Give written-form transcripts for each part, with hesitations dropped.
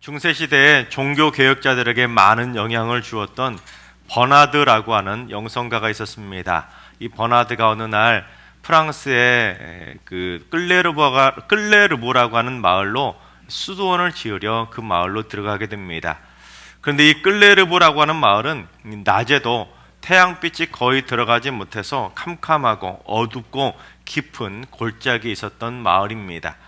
중세시대에 종교개혁자들에게 많은 영향을 주었던 버나드라고 하는 영성가가 있었습니다. 이 버나드가 어느 날 프랑스의 끌레르보라고 하는 마을로 수도원을 지으려 그 마을로 들어가게 됩니다. 그런데 이 끌레르보라고 하는 마을은 낮에도 태양빛이 거의 들어가지 못해서 캄캄하고 어둡고 깊은 골짜기에 있었던 마을입니다.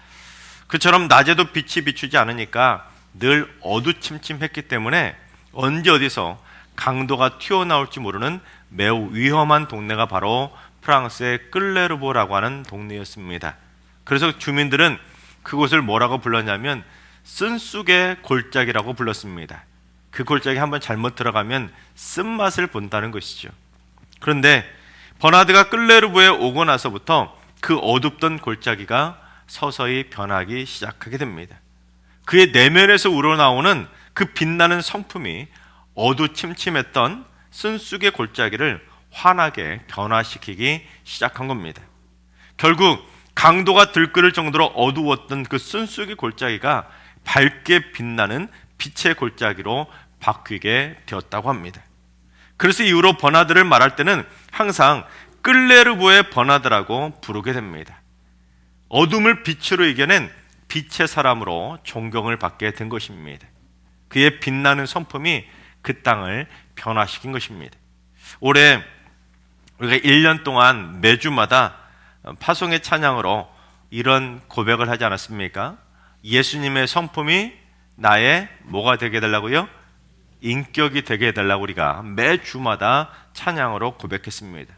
그처럼 낮에도 빛이 비추지 않으니까 늘 어두침침했기 때문에 언제 어디서 강도가 튀어나올지 모르는 매우 위험한 동네가 바로 프랑스의 끌레르보라고 하는 동네였습니다. 그래서 주민들은 그곳을 뭐라고 불렀냐면 쓴쑥의 골짜기라고 불렀습니다. 그 골짜기 한번 잘못 들어가면 쓴맛을 본다는 것이죠. 그런데 버나드가 끌레르보에 오고 나서부터 그 어둡던 골짜기가 서서히 변하기 시작하게 됩니다. 그의 내면에서 우러나오는 그 빛나는 성품이 어두침침했던 쓴쑥의 골짜기를 환하게 변화시키기 시작한 겁니다. 결국 강도가 들끓을 정도로 어두웠던 그 쓴쑥의 골짜기가 밝게 빛나는 빛의 골짜기로 바뀌게 되었다고 합니다. 그래서 이후로 버나드를 말할 때는 항상 끌레르보의 버나드라고 부르게 됩니다. 어둠을 빛으로 이겨낸 빛의 사람으로 존경을 받게 된 것입니다. 그의 빛나는 성품이 그 땅을 변화시킨 것입니다. 올해 우리가 1년 동안 매주마다 파송의 찬양으로 이런 고백을 하지 않았습니까? 예수님의 성품이 나의 뭐가 되게 해달라고요? 인격이 되게 해달라고 우리가 매주마다 찬양으로 고백했습니다.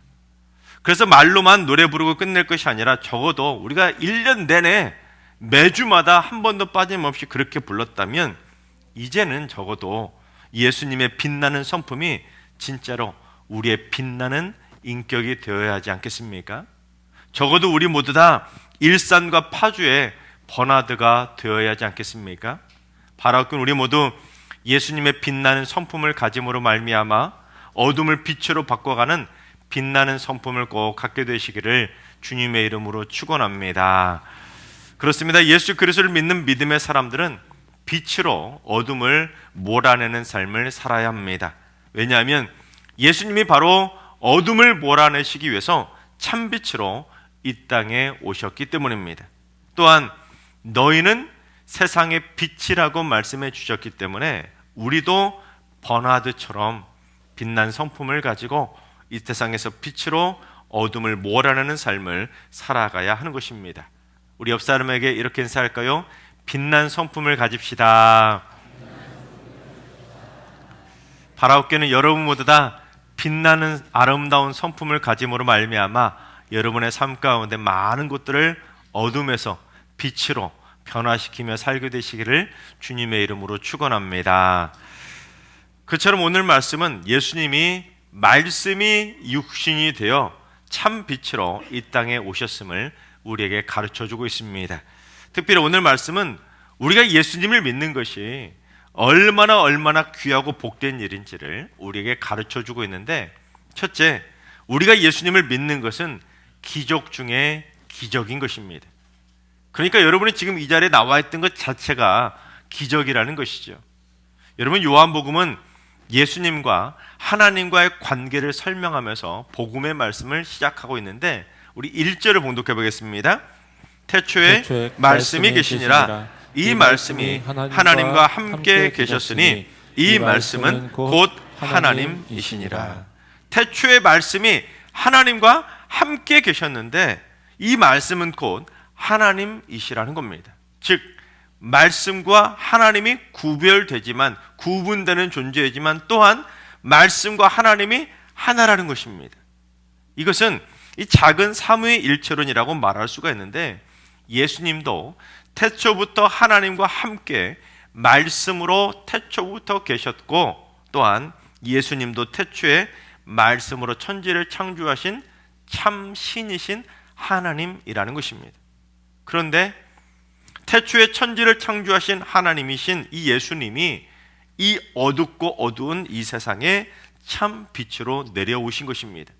그래서 말로만 노래 부르고 끝낼 것이 아니라 적어도 우리가 1년 내내 매주마다 한 번도 빠짐없이 그렇게 불렀다면 이제는 적어도 예수님의 빛나는 성품이 진짜로 우리의 빛나는 인격이 되어야 하지 않겠습니까? 적어도 우리 모두 다 일산과 파주의 버나드가 되어야 하지 않겠습니까? 바라옵긴 우리 모두 예수님의 빛나는 성품을 가짐으로 말미암아 어둠을 빛으로 바꿔가는 빛나는 성품을 꼭 갖게 되시기를 주님의 이름으로 축원합니다. 그렇습니다. 예수 그리스도를 믿는 믿음의 사람들은 빛으로 어둠을 몰아내는 삶을 살아야 합니다. 왜냐하면 예수님이 바로 어둠을 몰아내시기 위해서 참빛으로 이 땅에 오셨기 때문입니다. 또한 너희는 세상의 빛이라고 말씀해 주셨기 때문에 우리도 버나드처럼 빛난 성품을 가지고 이 세상에서 빛으로 어둠을 몰아내는 삶을 살아가야 하는 것입니다. 우리 옆 사람에게 이렇게 인사할까요? 빛난 성품을 가집시다. 바라옵기는 여러분 모두 다 빛나는 아름다운 성품을 가짐으로 말미암아 여러분의 삶 가운데 많은 것들을 어둠에서 빛으로 변화시키며 살게 되시기를 주님의 이름으로 축원합니다. 그처럼 오늘 말씀은 예수님이 말씀이 육신이 되어 참 빛으로 이 땅에 오셨음을 우리에게 가르쳐주고 있습니다. 특별히 오늘 말씀은 우리가 예수님을 믿는 것이 얼마나 귀하고 복된 일인지를 우리에게 가르쳐주고 있는데, 첫째, 우리가 예수님을 믿는 것은 기적 중에 기적인 것입니다. 그러니까 여러분이 지금 이 자리에 나와 있던 것 자체가 기적이라는 것이죠. 여러분, 요한복음은 예수님과 하나님과의 관계를 설명하면서 복음의 말씀을 시작하고 있는데, 우리 1절을 봉독해 보겠습니다. 태초에 말씀이 계시니라. 이 말씀이 하나님과 함께 계셨으니 이 말씀은 곧 하나님이시니라. 태초에 말씀이 하나님과 함께 계셨는데 이 말씀은 곧 하나님이시라는 겁니다. 즉 말씀과 하나님이 구분되는 존재이지만 또한 말씀과 하나님이 하나라는 것입니다. 이것은 이 작은 삼위의 일체론이라고 말할 수가 있는데, 예수님도 태초부터 하나님과 함께 말씀으로 태초부터 계셨고, 또한 예수님도 태초에 말씀으로 천지를 창조하신 참 신이신 하나님이라는 것입니다. 그런데 태초에 천지를 창조하신 하나님이신 이 예수님이 이 어둡고 어두운 이 세상에 참 빛으로 내려오신 것입니다.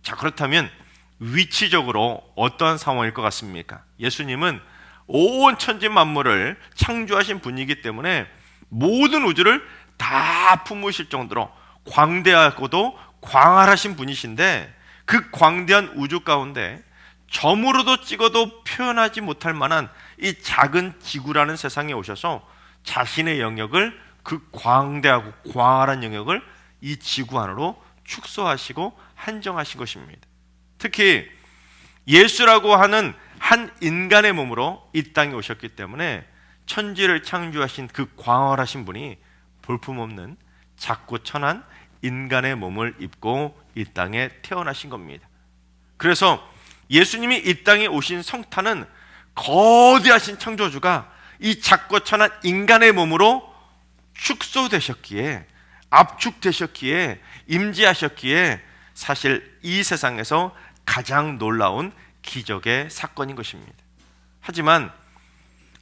자, 그렇다면 위치적으로 어떠한 상황일 것 같습니까? 예수님은 온 천지 만물을 창조하신 분이기 때문에 모든 우주를 다 품으실 정도로 광대하고도 광활하신 분이신데, 그 광대한 우주 가운데 점으로도 찍어도 표현하지 못할 만한 이 작은 지구라는 세상에 오셔서 자신의 영역을, 그 광대하고 광활한 영역을 이 지구 안으로 축소하시고 한정하신 것입니다. 특히 예수라고 하는 한 인간의 몸으로 이 땅에 오셨기 때문에 천지를 창조하신 그 광활하신 분이 볼품없는 작고 천한 인간의 몸을 입고 이 땅에 태어나신 겁니다. 그래서 예수님이 이 땅에 오신 성탄은 거대하신 창조주가 이 작고 천한 인간의 몸으로 축소되셨기에, 압축되셨기에, 임재하셨기에 사실 이 세상에서 가장 놀라운 기적의 사건인 것입니다. 하지만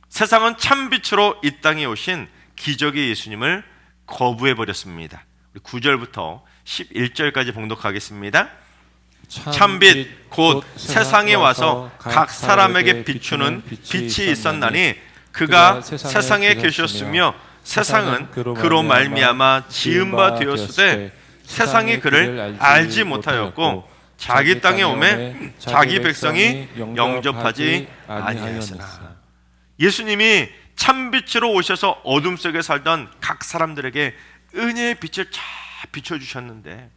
세상은 참빛으로 이 땅에 오신 기적의 예수님을 거부해버렸습니다. 9절부터 11절까지 봉독하겠습니다. 참빛 곧 세상에 와서 각 사람에게 비추는 빛이 있었나니 그가 세상에 계셨으며 세상은 그로 말미암아 지은 바 되었으되 세상이 그를 알지 못하였고 자기 땅에 오매 자기 백성이 영접하지 아니하였으나. 예수님이 참빛으로 오셔서 어둠 속에 살던 각 사람들에게 은혜의 빛을 쫙 비춰주셨는데,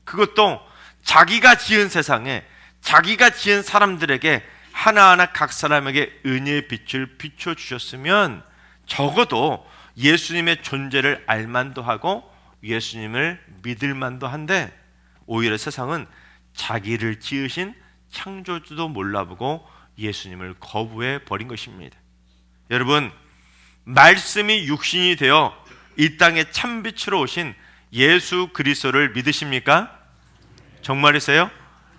그것도 자기가 지은 세상에, 자기가 지은 사람들에게 하나하나 각 사람에게 은혜의 빛을 비춰주셨으면 적어도 예수님의 존재를 알만도 하고 예수님을 믿을만도 한데, 오히려 세상은 자기를 지으신 창조주도 몰라보고 예수님을 거부해 버린 것입니다. 여러분, 말씀이 육신이 되어 이 땅에 참빛으로 오신 예수 그리스도를 믿으십니까? 정말이세요?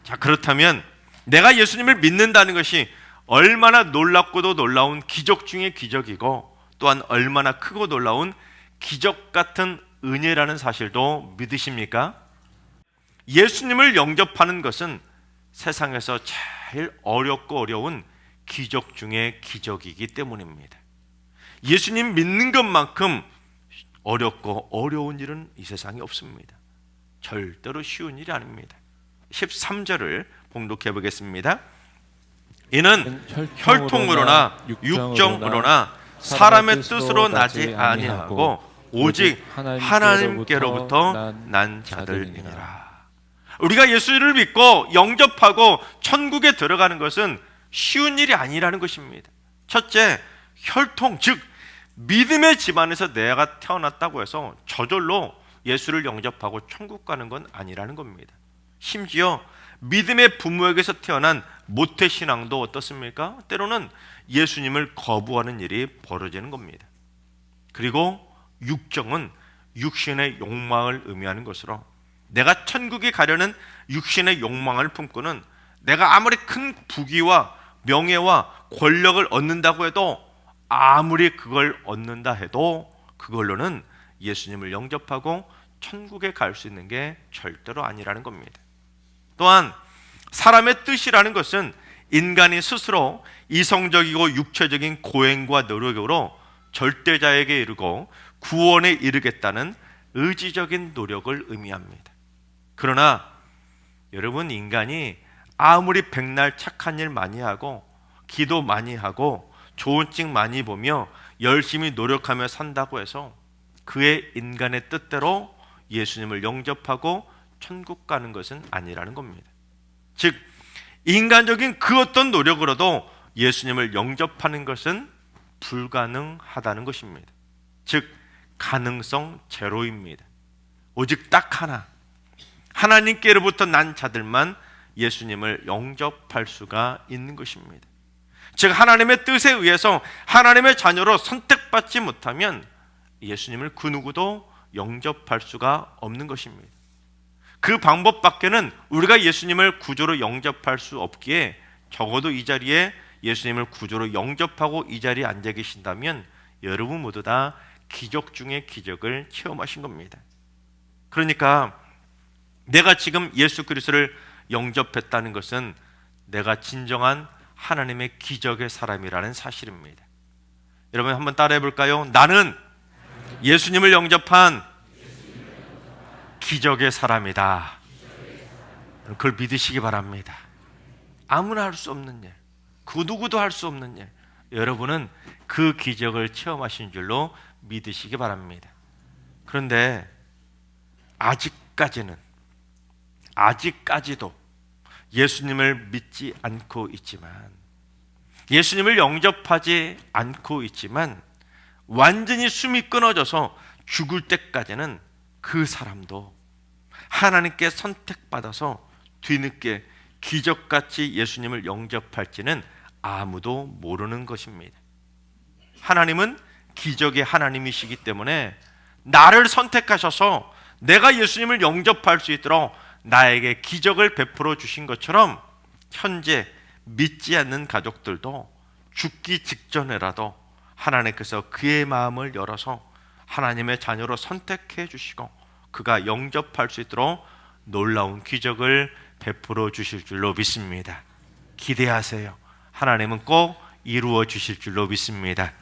자, 그렇다면 내가 예수님을 믿는다는 것이 얼마나 놀랍고도 놀라운 기적 중의 기적이고, 또한 얼마나 크고 놀라운 기적 같은 은혜라는 사실도 믿으십니까? 예수님을 영접하는 것은 세상에서 제일 어렵고 어려운 기적 중의 기적이기 때문입니다. 예수님 믿는 것만큼 어렵고 어려운 일은 이 세상에 없습니다. 절대로 쉬운 일이 아닙니다. 13절을 봉독해 보겠습니다. 이는 혈통으로나 육정으로나 사람의 뜻으로 나지 아니하고 오직 하나님께로부터 난 자들이니라. 우리가 예수를 믿고 영접하고 천국에 들어가는 것은 쉬운 일이 아니라는 것입니다. 첫째, 혈통, 즉 믿음의 집안에서 내가 태어났다고 해서 저절로 예수를 영접하고 천국 가는 건 아니라는 겁니다. 심지어 믿음의 부모에게서 태어난 모태신앙도 어떻습니까? 때로는 예수님을 거부하는 일이 벌어지는 겁니다. 그리고 육정은 육신의 욕망을 의미하는 것으로, 내가 천국에 가려는 육신의 욕망을 품고는 내가 아무리 큰 부귀와 명예와 권력을 얻는다고 해도, 아무리 그걸 얻는다 해도 그걸로는 예수님을 영접하고 천국에 갈 수 있는 게 절대로 아니라는 겁니다. 또한 사람의 뜻이라는 것은 인간이 스스로 이성적이고 육체적인 고행과 노력으로 절대자에게 이르고 구원에 이르겠다는 의지적인 노력을 의미합니다. 그러나 여러분, 인간이 아무리 백날 착한 일 많이 하고 기도 많이 하고 좋은 책 많이 보며 열심히 노력하며 산다고 해서 그의 인간의 뜻대로 예수님을 영접하고 천국 가는 것은 아니라는 겁니다. 즉 인간적인 그 어떤 노력으로도 예수님을 영접하는 것은 불가능하다는 것입니다. 즉 가능성 제로입니다. 오직 딱 하나, 하나님께로부터 난 자들만 예수님을 영접할 수가 있는 것입니다. 즉 하나님의 뜻에 의해서 하나님의 자녀로 선택받지 못하면 예수님을 그 누구도 영접할 수가 없는 것입니다. 그 방법밖에는 우리가 예수님을 구조로 영접할 수 없기에, 적어도 이 자리에 예수님을 구조로 영접하고 이 자리에 앉아 계신다면 여러분 모두 다 기적 중의 기적을 체험하신 겁니다. 그러니까 내가 지금 예수 그리스도를 영접했다는 것은 내가 진정한 하나님의 기적의 사람이라는 사실입니다. 여러분 한번 따라해 볼까요? 나는 예수님을 영접한 기적의 사람이다. 그걸 믿으시기 바랍니다. 아무나 할 수 없는 일, 그 누구도 할 수 없는 일, 여러분은 그 기적을 체험하신 줄로 믿으시기 바랍니다. 그런데 아직까지도 예수님을 믿지 않고 있지만, 예수님을 영접하지 않고 있지만, 완전히 숨이 끊어져서 죽을 때까지는 그 사람도 하나님께 선택받아서 뒤늦게 기적같이 예수님을 영접할지는 아무도 모르는 것입니다. 하나님은 기적의 하나님이시기 때문에 나를 선택하셔서 내가 예수님을 영접할 수 있도록 나에게 기적을 베풀어 주신 것처럼, 현재 믿지 않는 가족들도 죽기 직전에라도 하나님께서 그의 마음을 열어서 하나님의 자녀로 선택해 주시고 그가 영접할 수 있도록 놀라운 기적을 베풀어 주실 줄로 믿습니다. 기대하세요. 하나님은 꼭 이루어 주실 줄로 믿습니다.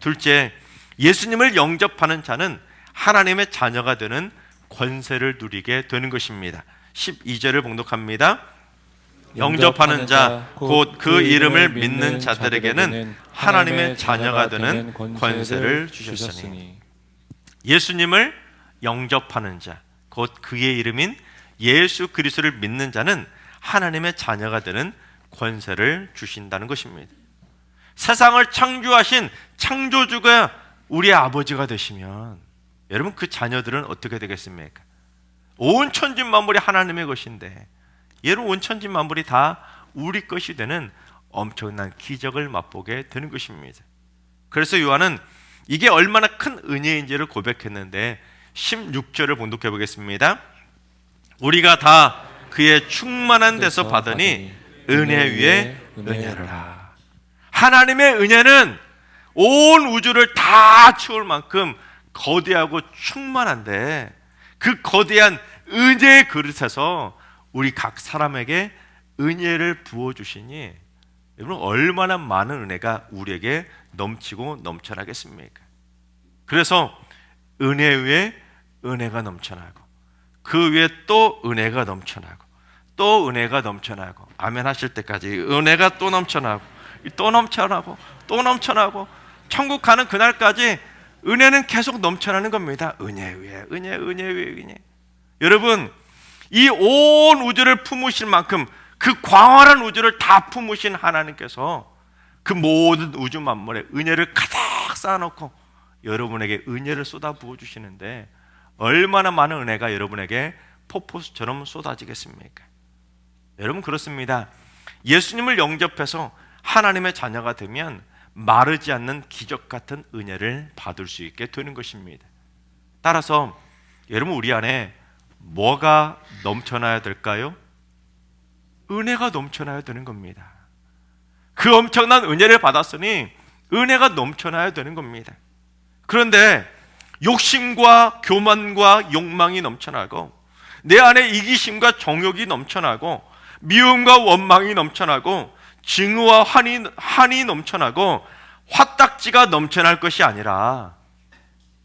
둘째, 예수님을 영접하는 자는 하나님의 자녀가 되는 권세를 누리게 되는 것입니다. 12절을 봉독합니다. 영접하는 자, 곧 그 이름을 믿는 자들에게는 하나님의 자녀가 되는 권세를 주셨으니. 예수님을 영접하는 자, 곧 그의 이름인 예수 그리스도를 믿는 자는 하나님의 자녀가 되는 권세를 주신다는 것입니다. 세상을 창조하신 창조주가 우리 아버지가 되시면 여러분, 그 자녀들은 어떻게 되겠습니까? 온 천지 만물이 하나님의 것인데, 여러분, 온 천지 만물이 다 우리 것이 되는 엄청난 기적을 맛보게 되는 것입니다. 그래서 요한은 이게 얼마나 큰 은혜인지를 고백했는데 16절을 봉독해 보겠습니다. 우리가 다 그의 충만한 데서 받으니 은혜 위에 은혜라. 하나님의 은혜는 온 우주를 다 채울 만큼 거대하고 충만한데, 그 거대한 은혜의 그릇에서 우리 각 사람에게 은혜를 부어주시니 여러분, 얼마나 많은 은혜가 우리에게 넘치고 넘쳐나겠습니까? 그래서 은혜 위에 은혜가 넘쳐나고, 그 위에 또 은혜가 넘쳐나고, 또 은혜가 넘쳐나고, 아멘 하실 때까지 은혜가 또 넘쳐나고, 또 넘쳐나고, 또 넘쳐나고, 천국 가는 그날까지 은혜는 계속 넘쳐나는 겁니다. 은혜 위에 은혜, 은혜 위에 은혜. 여러분, 이 온 우주를 품으실 만큼, 그 광활한 우주를 다 품으신 하나님께서 그 모든 우주 만물에 은혜를 가득 쌓아놓고 여러분에게 은혜를 쏟아 부어주시는데, 얼마나 많은 은혜가 여러분에게 폭포수처럼 쏟아지겠습니까? 여러분, 그렇습니다. 예수님을 영접해서 하나님의 자녀가 되면 마르지 않는 기적 같은 은혜를 받을 수 있게 되는 것입니다. 따라서 여러분, 우리 안에 뭐가 넘쳐나야 될까요? 은혜가 넘쳐나야 되는 겁니다. 그 엄청난 은혜를 받았으니 은혜가 넘쳐나야 되는 겁니다. 그런데 욕심과 교만과 욕망이 넘쳐나고, 내 안에 이기심과 정욕이 넘쳐나고, 미움과 원망이 넘쳐나고, 증오와 한이 넘쳐나고, 화딱지가 넘쳐날 것이 아니라,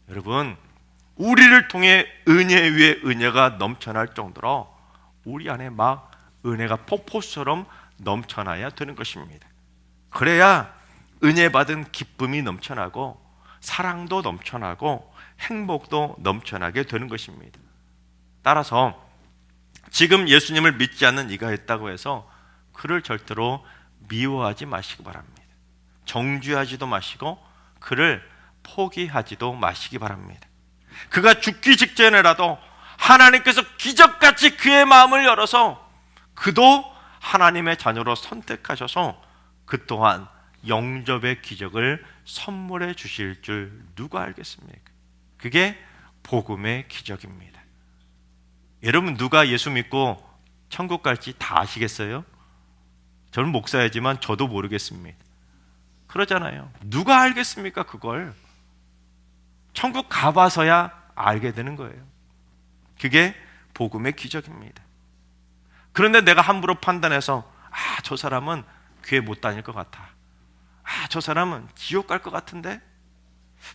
여러분, 우리를 통해 은혜 위에 은혜가 넘쳐날 정도로 우리 안에 막 은혜가 폭포처럼 넘쳐나야 되는 것입니다. 그래야 은혜 받은 기쁨이 넘쳐나고, 사랑도 넘쳐나고, 행복도 넘쳐나게 되는 것입니다. 따라서 지금 예수님을 믿지 않는 이가 있다고 해서 그를 절대로 미워하지 마시기 바랍니다. 정죄하지도 마시고 그를 포기하지도 마시기 바랍니다. 그가 죽기 직전에라도 하나님께서 기적같이 그의 마음을 열어서 그도 하나님의 자녀로 선택하셔서 그 또한 영접의 기적을 선물해 주실 줄 누가 알겠습니까? 그게 복음의 기적입니다. 여러분, 누가 예수 믿고 천국 갈지 다 아시겠어요? 저는 목사이지만 저도 모르겠습니다. 그러잖아요. 누가 알겠습니까? 그걸 천국 가봐서야 알게 되는 거예요. 그게 복음의 기적입니다. 그런데 내가 함부로 판단해서 저 사람은 교회 못 다닐 것 같아, 저 사람은 지옥 갈 것 같은데,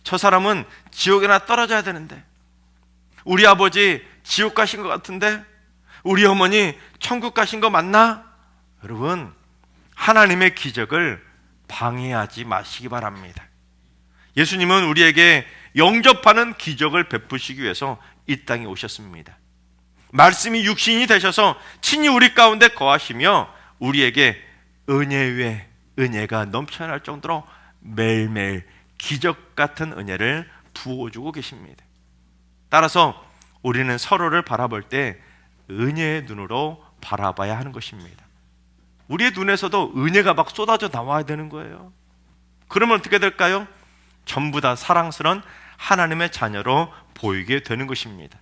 저 사람은 지옥에나 떨어져야 되는데, 우리 아버지 지옥 가신 것 같은데, 우리 어머니 천국 가신 거 맞나? 여러분, 하나님의 기적을 방해하지 마시기 바랍니다. 예수님은 우리에게 영접하는 기적을 베푸시기 위해서 이 땅에 오셨습니다. 말씀이 육신이 되셔서 친히 우리 가운데 거하시며 우리에게 은혜 위에 은혜가 넘쳐날 정도로 매일매일 기적 같은 은혜를 부어주고 계십니다. 따라서 우리는 서로를 바라볼 때 은혜의 눈으로 바라봐야 하는 것입니다. 우리의 눈에서도 은혜가 막 쏟아져 나와야 되는 거예요. 그러면 어떻게 될까요? 전부 다 사랑스러운 하나님의 자녀로 보이게 되는 것입니다.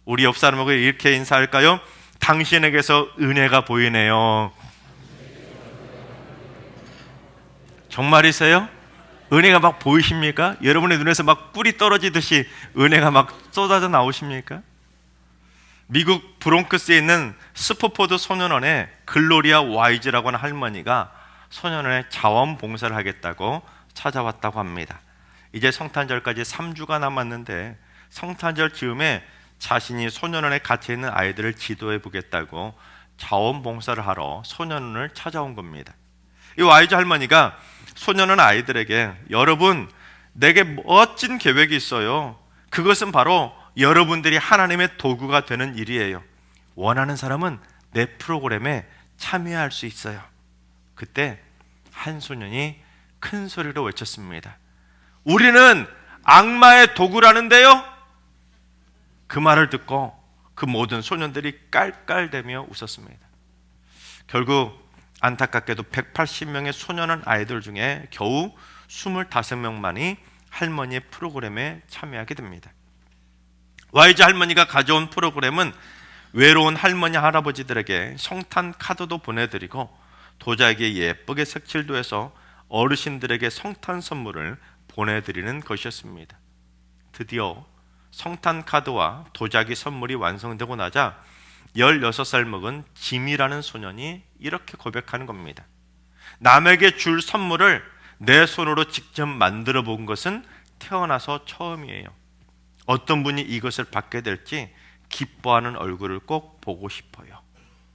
우리 옆 사람하고 이렇게 인사할까요? 당신에게서 은혜가 보이네요. 정말이세요? 은혜가 막 보이십니까? 여러분의 눈에서 막 뿔이 떨어지듯이 은혜가 막 쏟아져 나오십니까? 미국 브롱크스에 있는 스포포드 소년원에 글로리아 와이즈라고 하는 할머니가 소년원에 자원봉사를 하겠다고 찾아왔다고 합니다. 이제 성탄절까지 3주가 남았는데 성탄절 즈음에 자신이 소년원에 갇혀있는 아이들을 지도해 보겠다고 자원봉사를 하러 소년원을 찾아온 겁니다. 이 와이즈 할머니가 소년원 아이들에게, 여러분, 내게 멋진 계획이 있어요. 그것은 바로 여러분들이 하나님의 도구가 되는 일이에요. 원하는 사람은 내 프로그램에 참여할 수 있어요. 그때 한 소년이 큰 소리로 외쳤습니다. 우리는 악마의 도구라는데요? 그 말을 듣고 그 모든 소년들이 깔깔대며 웃었습니다. 결국 안타깝게도 180명의 소년원 아이들 중에 겨우 25명만이 할머니의 프로그램에 참여하게 됩니다. 와이즈 할머니가 가져온 프로그램은 외로운 할머니 할아버지들에게 성탄 카드도 보내드리고 도자기에 예쁘게 색칠도 해서 어르신들에게 성탄 선물을 보내드리는 것이었습니다. 드디어 성탄 카드와 도자기 선물이 완성되고 나자 16살 먹은 짐이라는 소년이 이렇게 고백하는 겁니다. 남에게 줄 선물을 내 손으로 직접 만들어 본 것은 태어나서 처음이에요. 어떤 분이 이것을 받게 될지 기뻐하는 얼굴을 꼭 보고 싶어요.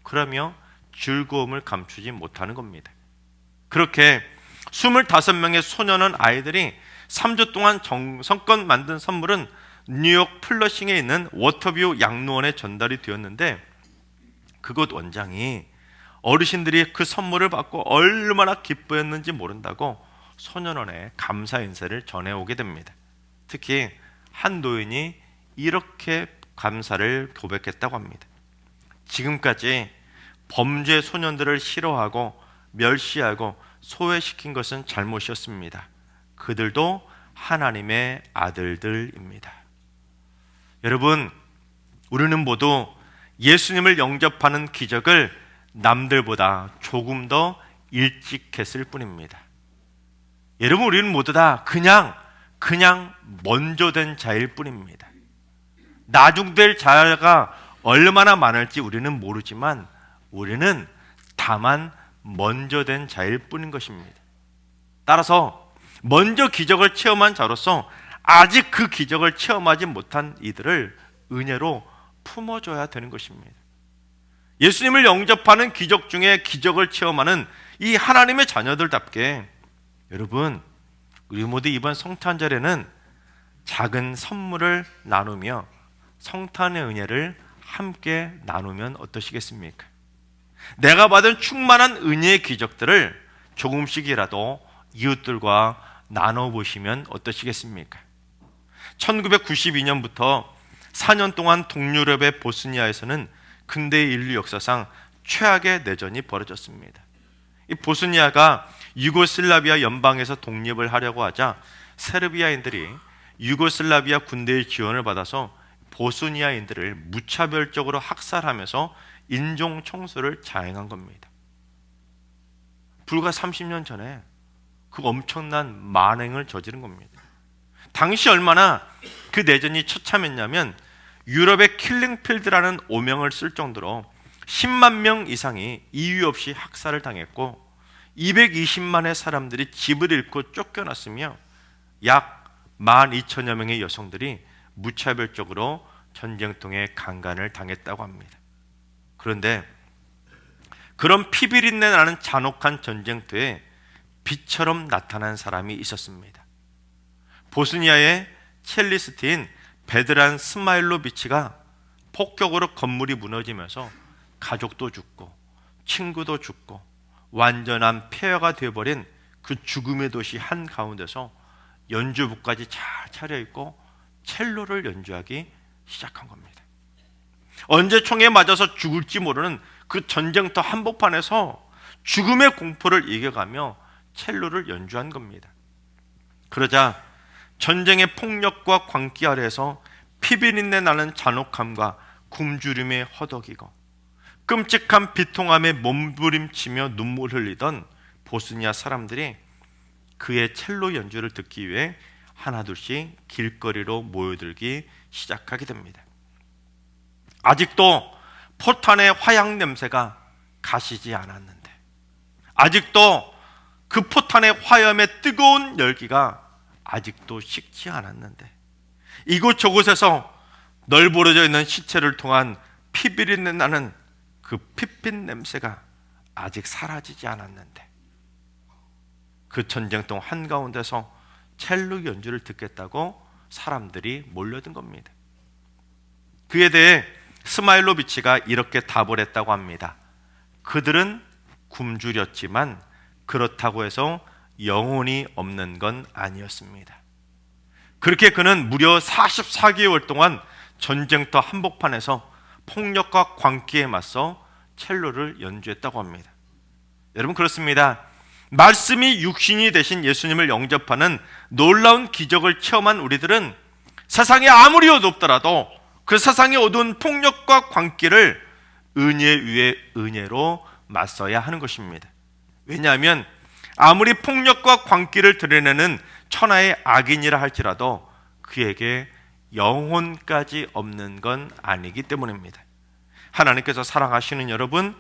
그러며 즐거움을 감추지 못하는 겁니다. 그렇게 25명의 소년원 아이들이 3주 동안 정성껏 만든 선물은 뉴욕 플러싱에 있는 워터뷰 양로원에 전달이 되었는데, 그곳 원장이 어르신들이 그 선물을 받고 얼마나 기뻐했는지 모른다고 소년원에 감사 인사를 전해오게 됩니다. 특히 한 노인이 이렇게 감사를 고백했다고 합니다. 지금까지 범죄 소년들을 싫어하고 멸시하고 소외시킨 것은 잘못이었습니다. 그들도 하나님의 아들들입니다. 여러분, 우리는 모두 예수님을 영접하는 기적을 남들보다 조금 더 일찍 했을 뿐입니다. 여러분, 우리는 모두 다 그냥 먼저 된 자일 뿐입니다. 나중될 자가 얼마나 많을지 우리는 모르지만 우리는 다만 먼저 된 자일 뿐인 것입니다. 따라서 먼저 기적을 체험한 자로서 아직 그 기적을 체험하지 못한 이들을 은혜로 품어줘야 되는 것입니다. 예수님을 영접하는 기적 중에 기적을 체험하는 이 하나님의 자녀들답게 여러분, 우리 모두 이번 성탄절에는 작은 선물을 나누며 성탄의 은혜를 함께 나누면 어떠시겠습니까? 내가 받은 충만한 은혜의 기적들을 조금씩이라도 이웃들과 나눠보시면 어떠시겠습니까? 1992년부터 4년 동안 동유럽의 보스니아에서는 근대 인류 역사상 최악의 내전이 벌어졌습니다. 이 보스니아가 유고슬라비아 연방에서 독립을 하려고 하자 세르비아인들이 유고슬라비아 군대의 지원을 받아서 보스니아인들을 무차별적으로 학살하면서 인종 청소를 자행한 겁니다. 불과 30년 전에 그 엄청난 만행을 저지른 겁니다. 당시 얼마나 그 내전이 처참했냐면 유럽의 킬링필드라는 오명을 쓸 정도로 10만 명 이상이 이유 없이 학살을 당했고 220만의 사람들이 집을 잃고 쫓겨났으며 약 12,000여 명의 여성들이 무차별적으로 전쟁통에 강간을 당했다고 합니다. 그런데 그런 피비린내 나는 잔혹한 전쟁터에 빛처럼 나타난 사람이 있었습니다. 보스니아의 첼리스트인 베드란 스마일로비치가 폭격으로 건물이 무너지면서 가족도 죽고 친구도 죽고 완전한 폐허가 되어버린 그 죽음의 도시 한가운데서 연주부까지 잘 차려입고 첼로를 연주하기 시작한 겁니다. 언제 총에 맞아서 죽을지 모르는 그 전쟁터 한복판에서 죽음의 공포를 이겨가며 첼로를 연주한 겁니다. 그러자 전쟁의 폭력과 광기 아래에서 피비린내 나는 잔혹함과 굶주림에 허덕이고 끔찍한 비통함에 몸부림치며 눈물 흘리던 보스니아 사람들이 그의 첼로 연주를 듣기 위해 하나둘씩 길거리로 모여들기 시작하게 됩니다. 아직도 포탄의 화약 냄새가 가시지 않았는데, 아직도 그 포탄의 화염의 뜨거운 열기가 아직도 식지 않았는데, 이곳저곳에서 널브러져 있는 시체를 통한 피비린내 나는 그 핏빛 냄새가 아직 사라지지 않았는데, 그 전쟁통 한가운데서 첼로 연주를 듣겠다고 사람들이 몰려든 겁니다. 그에 대해 스마일로비치가 이렇게 답을 했다고 합니다. 그들은 굶주렸지만 그렇다고 해서 영혼이 없는 건 아니었습니다. 그렇게 그는 무려 44개월 동안 전쟁터 한복판에서 폭력과 광기에 맞서 첼로를 연주했다고 합니다. 여러분, 그렇습니다. 말씀이 육신이 되신 예수님을 영접하는 놀라운 기적을 체험한 우리들은 세상에 아무리 어둡더라도 그 세상의 어두운 폭력과 광기를 은혜 위에 은혜로 맞서야 하는 것입니다. 왜냐하면 아무리 폭력과 광기를 드러내는 천하의 악인이라 할지라도 그에게 영혼까지 없는 건 아니기 때문입니다. 하나님께서 사랑하시는 여러분,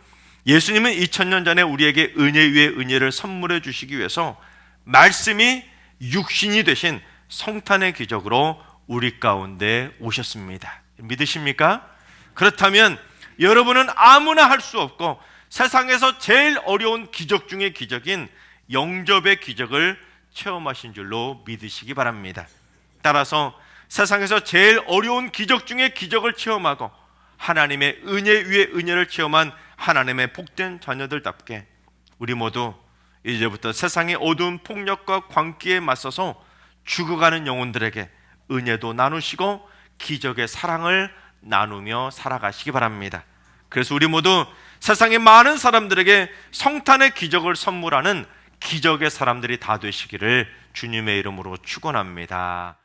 예수님은 2000년 전에 우리에게 은혜 위에 은혜를 선물해 주시기 위해서 말씀이 육신이 되신 성탄의 기적으로 우리 가운데 오셨습니다. 믿으십니까? 그렇다면 여러분은 아무나 할 수 없고 세상에서 제일 어려운 기적 중의 기적인 영접의 기적을 체험하신 줄로 믿으시기 바랍니다. 따라서 세상에서 제일 어려운 기적 중의 기적을 체험하고 하나님의 은혜 위에 은혜를 체험한 하나님의 복된 자녀들답게 우리 모두 이제부터 세상의 어두운 폭력과 광기에 맞서서 죽어가는 영혼들에게 은혜도 나누시고 기적의 사랑을 나누며 살아가시기 바랍니다. 그래서 우리 모두 세상의 많은 사람들에게 성탄의 기적을 선물하는 기적의 사람들이 다 되시기를 주님의 이름으로 축원합니다.